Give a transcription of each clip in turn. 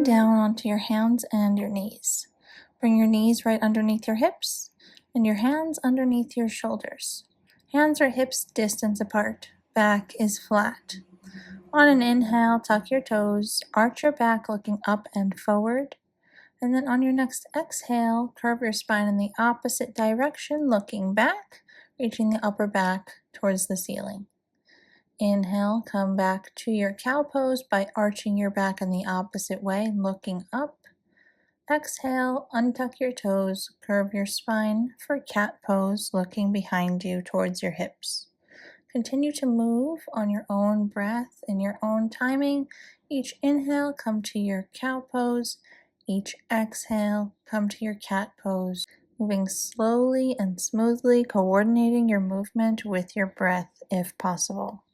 Come down onto your hands and your knees. Bring your knees right underneath your hips and your hands underneath your shoulders. Hands or hips distance apart. Back is flat. On an inhale, tuck your toes, arch your back looking up and forward. And then on your next exhale, curve your spine in the opposite direction, looking back, reaching the upper back towards the ceiling. Inhale, come back to your cow pose by arching your back in the opposite way, looking up. Exhale, untuck your toes, curve your spine for cat pose, looking behind you towards your hips. Continue to move on your own breath in your own timing. Each inhale, come to your cow pose. Each exhale, come to your cat pose. Moving slowly and smoothly, coordinating your movement with your breath if possible.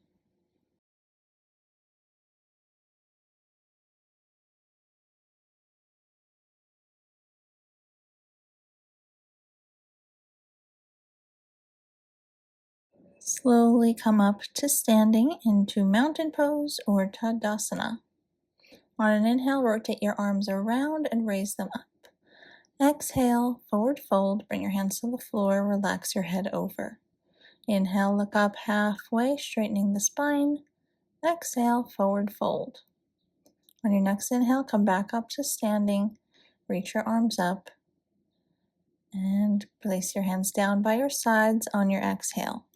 Slowly come up to standing into mountain pose or Tadasana. On an inhale, rotate your arms around and raise them up. Exhale, forward fold, bring your hands to the floor, relax your head over. Inhale, look up halfway, straightening the spine. Exhale, forward fold. On your next inhale, come back up to standing, reach your arms up, and place your hands down by your sides on your exhale.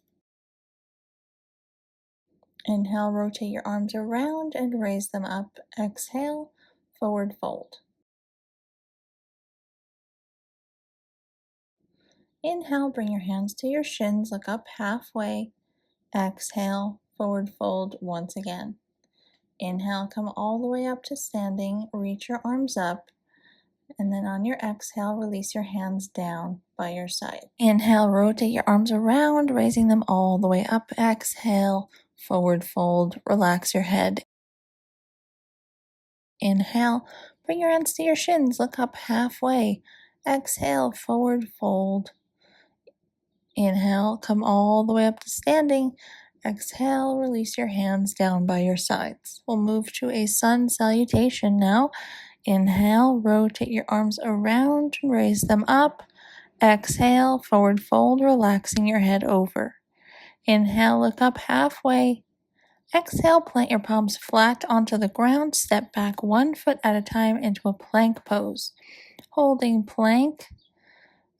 Inhale, rotate your arms around and raise them up. Exhale, forward fold. Inhale, bring your hands to your shins, look up halfway. Exhale, forward fold once again. Inhale, come all the way up to standing, reach your arms up, and then on your exhale, release your hands down by your side. Inhale, rotate your arms around, raising them all the way up. Exhale, forward fold, relax your head. Inhale, bring your hands to your shins, look up halfway. Exhale, forward fold. Inhale, come all the way up to standing. Exhale, release your hands down by your sides. We'll move to a sun salutation now. Inhale, rotate your arms around and raise them up. Exhale, forward fold, relaxing your head over. Inhale, look up halfway. Exhale, plant your palms flat onto the ground. Step back 1 foot at a time into a plank pose. Holding plank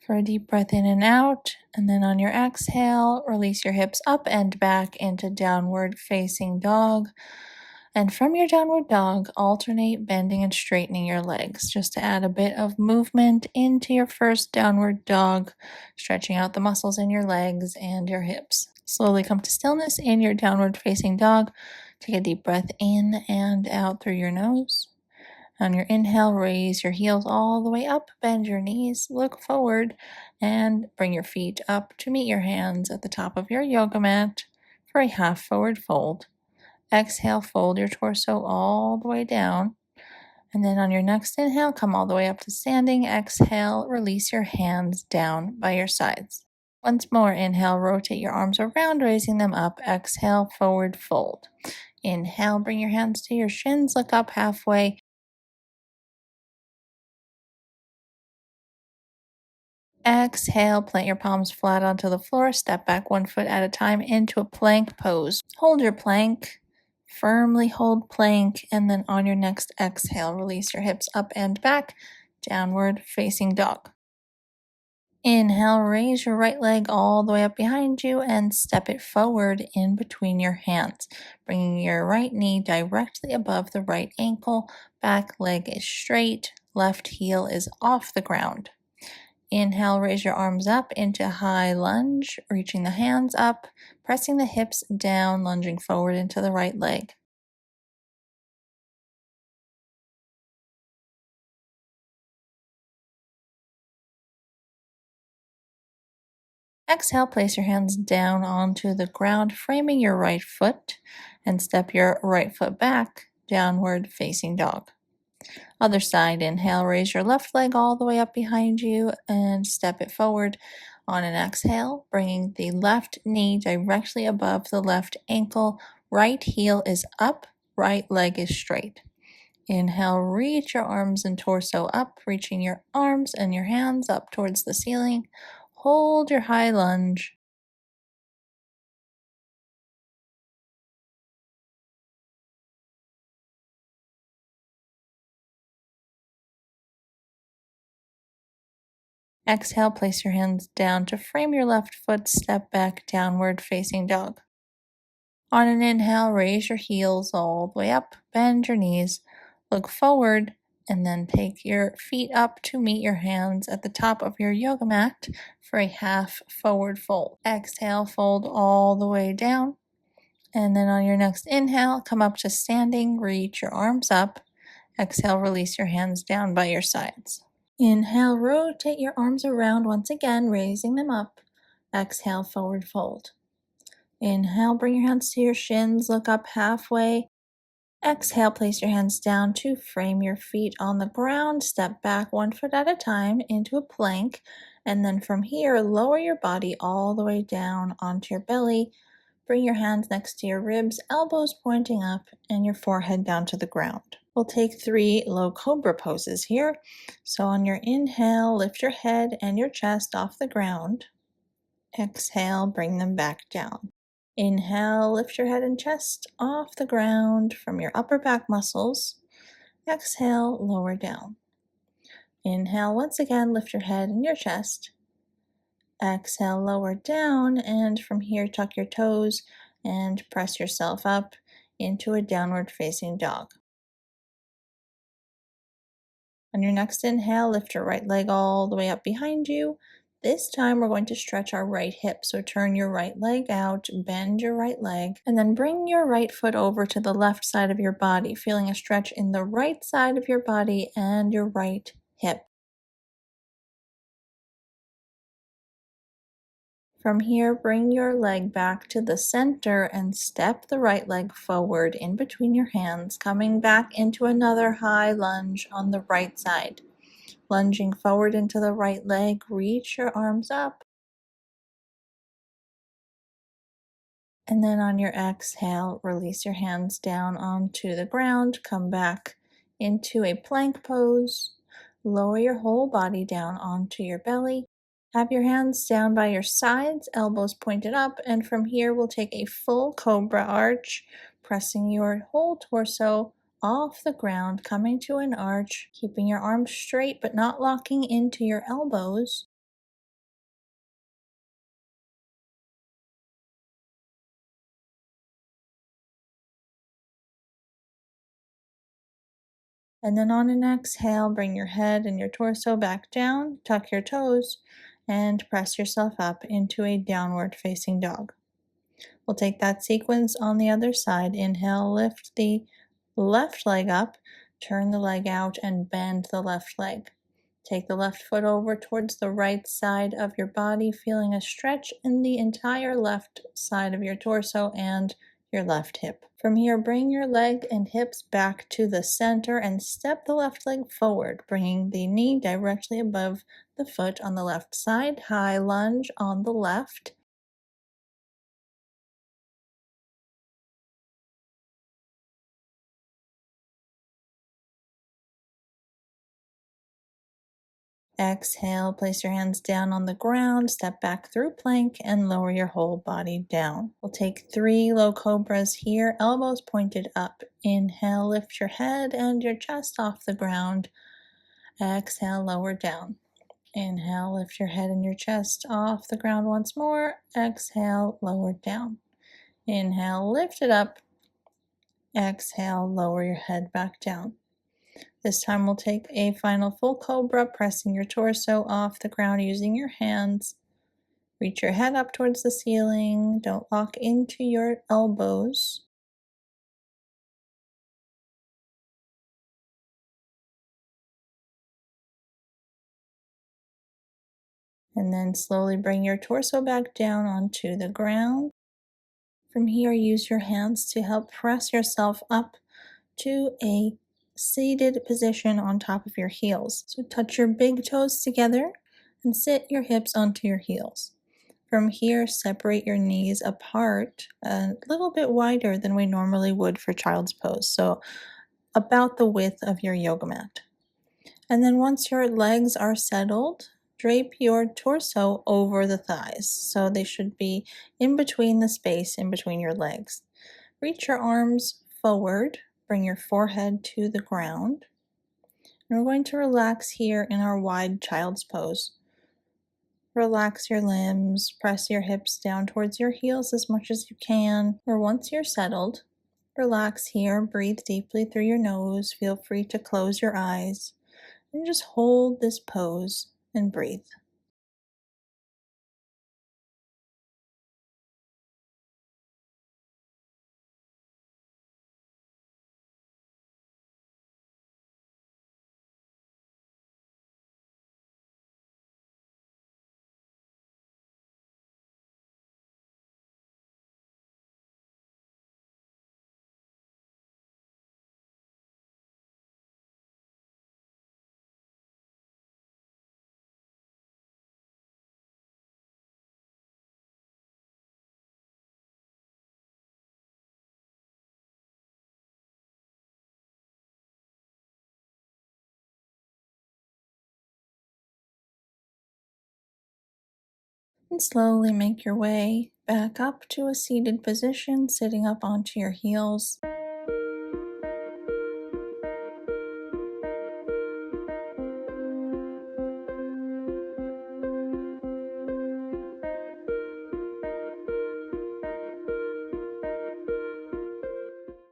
for a deep breath in and out. And then on your exhale, release your hips up and back into downward facing dog. And from your downward dog, alternate bending and straightening your legs just to add a bit of movement into your first downward dog, stretching out the muscles in your legs and your hips. Slowly come to stillness in your downward facing dog. Take a deep breath in and out through your nose. On your inhale, raise your heels all the way up, bend your knees, look forward, and bring your feet up to meet your hands at the top of your yoga mat for a half forward fold. Exhale, fold your torso all the way down. And then on your next inhale, come all the way up to standing. Exhale, release your hands down by your sides. Once more, inhale, rotate your arms around, raising them up. Exhale, forward fold. Inhale, bring your hands to your shins, look up halfway. Exhale, plant your palms flat onto the floor. Step back 1 foot at a time into a plank pose. Hold your plank. Firmly hold plank, and then on your next exhale, release your hips up and back, downward facing dog. Inhale, raise your right leg all the way up behind you and step it forward in between your hands, bringing your right knee directly above the right ankle. Back leg is straight, left heel is off the ground. Inhale, raise your arms up into high lunge, reaching the hands up, pressing the hips down, lunging forward into the right leg. Exhale, place your hands down onto the ground, framing your right foot, and step your right foot back, downward facing dog. Other side, inhale, raise your left leg all the way up behind you and step it forward. On an exhale, bringing the left knee directly above the left ankle, right heel is up, right leg is straight. Inhale, reach your arms and torso up, reaching your arms and your hands up towards the ceiling. Hold your high lunge. Exhale, place your hands down to frame your left foot, step back, downward facing dog. On an inhale, raise your heels all the way up, bend your knees, look forward, and then take your feet up to meet your hands at the top of your yoga mat for a half forward fold. Exhale, fold all the way down. And then on your next inhale, come up to standing, reach your arms up. Exhale, release your hands down by your sides. Inhale, rotate your arms around once again, raising them up. Exhale, forward fold. Inhale, bring your hands to your shins, look up halfway. Exhale, place your hands down to frame your feet on the ground. Step back 1 foot at a time into a plank. And then from here, lower your body all the way down onto your belly. Bring your hands next to your ribs, elbows pointing up, and your forehead down to the ground. We'll take 3 low cobra poses here. So on your inhale, lift your head and your chest off the ground. Exhale, bring them back down. Inhale, lift your head and chest off the ground from your upper back muscles. Exhale, lower down. Inhale, once again, lift your head and your chest. Exhale, lower down, and from here, tuck your toes and press yourself up into a downward facing dog. On your next inhale, lift your right leg all the way up behind you. This time we're going to stretch our right hip. So turn your right leg out, bend your right leg, and then bring your right foot over to the left side of your body, feeling a stretch in the right side of your body and your right hip. From here, bring your leg back to the center and step the right leg forward in between your hands, coming back into another high lunge on the right side. Lunging forward into the right leg, reach your arms up. And then on your exhale, release your hands down onto the ground, come back into a plank pose. Lower your whole body down onto your belly. Have your hands down by your sides, elbows pointed up, and from here we'll take a full cobra arch, pressing your whole torso off the ground, coming to an arch, keeping your arms straight but not locking into your elbows. And then on an exhale, bring your head and your torso back down, tuck your toes, and press yourself up into a downward facing dog. We'll take that sequence on the other side. Inhale, lift the left leg up, turn the leg out, and bend the left leg. Take the left foot over towards the right side of your body, feeling a stretch in the entire left side of your torso and your left hip. From here, bring your leg and hips back to the center and step the left leg forward, bringing the knee directly above the foot on the left side. High lunge on the left. Exhale, place your hands down on the ground, step back through plank, and lower your whole body down. We'll take 3 low cobras here, elbows pointed up. Inhale, lift your head and your chest off the ground. Exhale, lower down. Inhale, lift your head and your chest off the ground once more. Exhale, lower down. Inhale, lift it up. Exhale, lower your head back down. This time we'll take a final full cobra, pressing your torso off the ground using your hands. Reach your head up towards the ceiling. Don't lock into your elbows. And then slowly bring your torso back down onto the ground. From here, use your hands to help press yourself up to a seated position on top of your heels. So touch your big toes together and sit your hips onto your heels. From here, separate your knees apart a little bit wider than we normally would for child's pose. So about the width of your yoga mat. And then once your legs are settled, drape your torso over the thighs. So they should be in between the space in between your legs. Reach your arms forward, bring your forehead to the ground. And we're going to relax here in our wide child's pose. Relax your limbs, press your hips down towards your heels as much as you can. Or once you're settled, relax here, breathe deeply through your nose. Feel free to close your eyes and just hold this pose and breathe. And slowly make your way back up to a seated position, sitting up onto your heels.